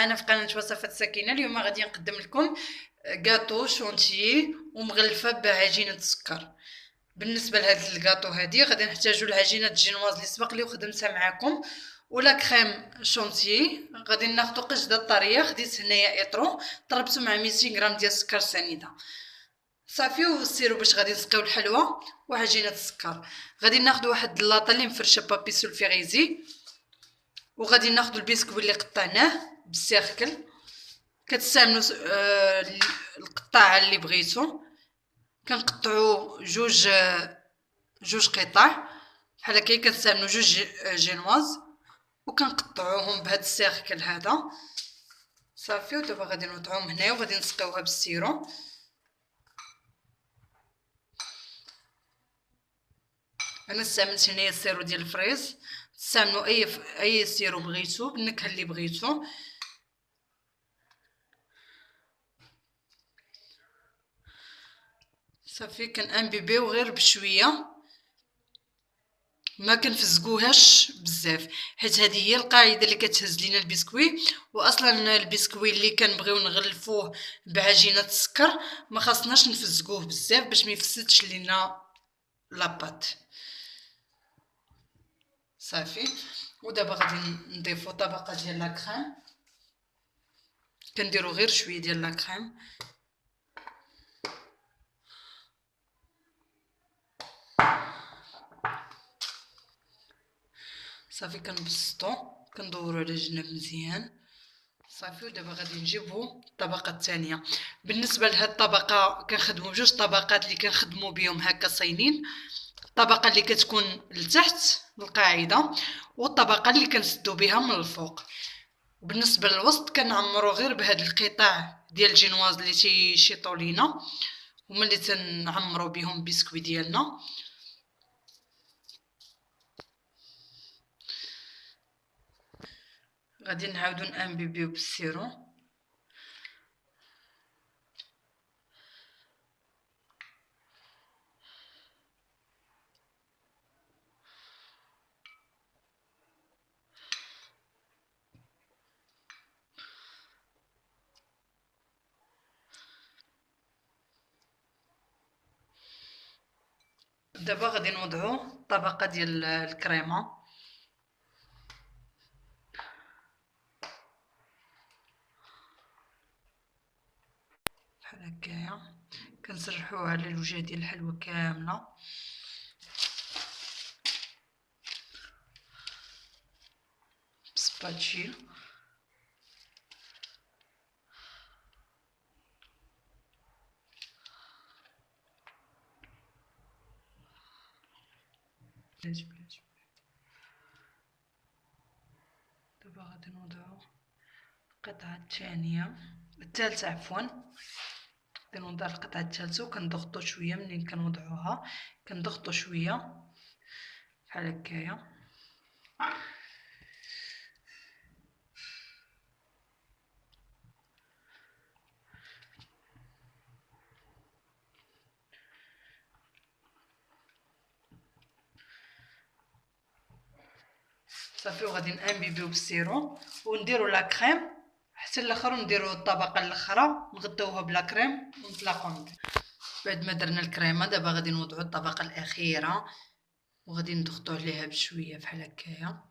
معنا في قناه وصفات سكينه. اليوم غادي نقدم لكم غاتو شونتيي ومغلفه بعجينه السكر. بالنسبه لهذا الكاطو هذه غادي نحتاجوا العجينه الجينواز اللي سبق لي وخدمتها معكم، ولا كريم شونتيي. غادي ناخذ قشده طريه، خديت هنايا اطرو ضربته مع 200 غرام ديال السكر سنيده صافي، والسيرو باش غادي نسقيو الحلوى وعجينه السكر. غادي ناخذ واحد اللاطه اللي مفرشه بابي سولفيغيزي، وغادي ناخذ البسكوي اللي قطعناه بالسيركل. كتستعملوا القطاعه اللي بغيتو، كنقطعوا جوج قطع بحال هكا، كنستعملوا جوج جينواز وكنقطعوهم بهذا السيركل هذا صافي. ودابا غادي نوضعوهم هنا وغادي نسقيوها بالسيرو. انا استعملت هنايا السيرو ديال الفريز، تستعملوا اي سيرو بغيتو بالنكهه اللي بغيتو. صافي كنانبيبيو غير بشويه، ما كنفزقوهاش بزاف، حيت هذه هي القاعده اللي كتهز لينا البسكوي. واصلا البسكوي اللي كنبغيو نغلفوه بعجينه السكر ما خاصناش نفزقوه بزاف باش ما يفسدش لينا لاباط صافي. ودابا غادي نضيفو طبقه ديال لاكريم، كنديرو غير شويه ديال لاكريم صافي. كنبسطو كندورو على جناب مزيان صافي. ودابا غادي نجيبو الطبقه الثانيه. بالنسبه لهاد الطبقه كنخدمو بجوج طبقات اللي كنخدمو بهم هكا صاينين، الطبقه اللي كتكون لتحت القاعده والطبقه اللي كنسدو بها من الفوق. وبالنسبه للوسط كنعمرو غير بهاد القطع ديال الجينواز اللي تيشيطوا لينا، هما اللي تنعمرو بهم البسكوي ديالنا. غادي نعاودو نانبيبيو بالسيرو دابا غادي نوضعو طبقه ديال الكريمه بحال هكايا، كنسرحوها على الوجه ديال الحلوى كامله بسباتشي. دابا غادي نوضعو القطعه الثالثه عفوا. غادي نوضع القطعه الثالثه وكنضغطو شويه. منين كنوضعوها كنضغطو شويه بحال هكايا صافي. وغادي نانبيبيو بالسيرو ونديرو لا كريم حتى الاخر، ونديرو الطبقه الاخرى نغطيوها بلا كريم ونطلقو. بعد ما درنا الكريمه دابا غادي نوضعو الطبقه الاخيره وغادي نضغطو عليها بشويه بحال هكايا.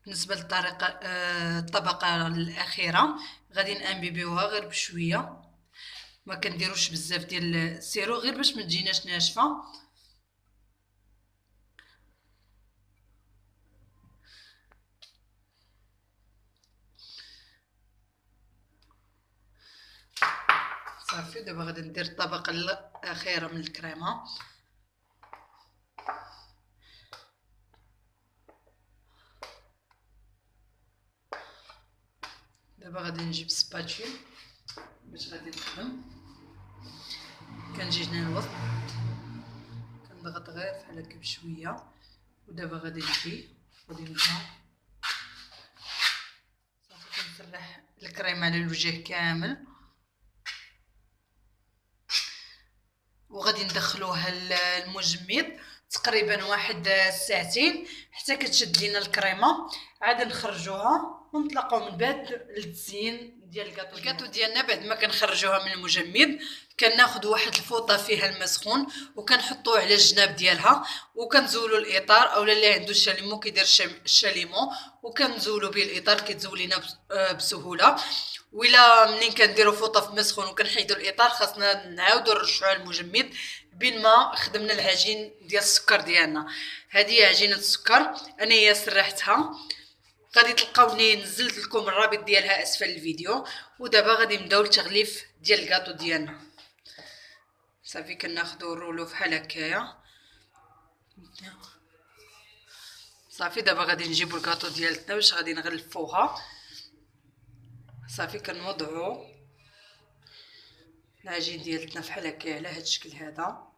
بالنسبه للطريقه الطبقه الاخيره غادي نانبيبيوها غير بشويه، ما كنديروش بزاف ديال السيرو غير باش ما تجيناش ناشفه. صافي. دابا غادي ندير الطبقه الاخيره من الكريمه. دابا غادي نجيب سباتشي باش غادي نخدم. كنجي هنا الوسط كنضغط غير بحال هكا بشويه. ودابا غادي نجي غادي نبدا صافي كنسرح الكريمه على الوجه كامل، وغادي ندخلوها المجمد تقريبا واحد ساعتين حتى كتشد لينا الكريمه. عاد نخرجوها ونطلقوا من بعد للتزيين ديال الكاطو ديالنا. بعد ما كنخرجوها من المجمد كناخذ واحد الفوطه فيها الماء سخون وكنحطوه على الجناب ديالها وكنزولوا الاطار، اولا اللي عنده الشاليمو كيدير الشاليمو وكنزولوا به الاطار كيتزول لينا بسهوله. ولا منين كنديروا فوطه في ماء سخون وكنحيدوا الاطار خاصنا نعاودوا نرجعوا المجمد بين ما خدمنا العجين ديال السكر ديالنا. هذه هي عجينه السكر، انا هي سرحتها، غادي تلقاوني نزلت لكم الرابط ديالها اسفل الفيديو. ودابا غادي نبداو للتغليف ديال الكاطو ديالنا. صافي كناخذوا الرولو بحال هكايا. صافي دابا غادي نجيبوا الكاطو ديالتنا باش غادي نغلفوها. صافي كنوضعوا العجين ديالتنا بحال هكايا على هذا الشكل هذا.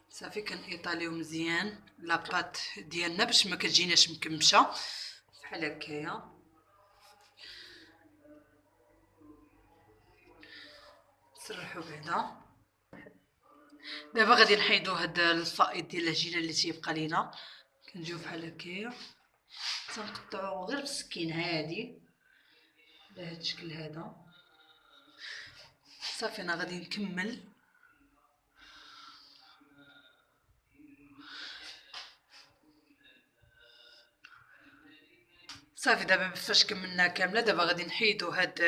صافي كنيطاليو مزيان لاباط ديالنا باش ما كتجيناش مكمشه بحال هكايا. نسرحوا بعدا. دابا غادي نحيدو هاد الفائض ديال العجينه اللي تيبقى لينا. كنجيو بحال هكايا تنقطعوه غير بالسكين عادي على هاد الشكل هذا. صافي انا غادي نكمل. صافي دابا فاش كملنا كامله دابا غادي نحيدو هاد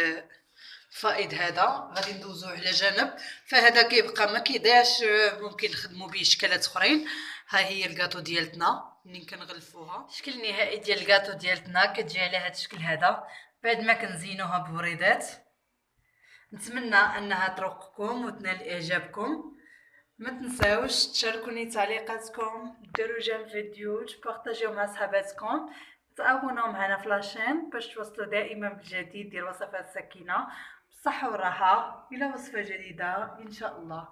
الفائض هذا غادي ندوزوه على جنب. فهذا كيبقى ما كيضيعش، ممكن نخدموا به اشكالات اخرين. ها هي الكاطو ديالتنا منين كنغلفوها. الشكل النهائي ديال الكاطو ديالتنا كتجي على هذا الشكل هذا بعد ما كنزينوها بوريدات. نتمنى انها تروقكم وتنال اعجابكم. ما تنساوش تشاركوني تعليقاتكم، ديروا جيم فيديو، تبارطاجيو مع صحاباتكم، تابوناو معنا في لاشين باش توصلوا دائما بالجديد ديال وصفات سكينه بالصحه والراحه. الى وصفه جديده ان شاء الله.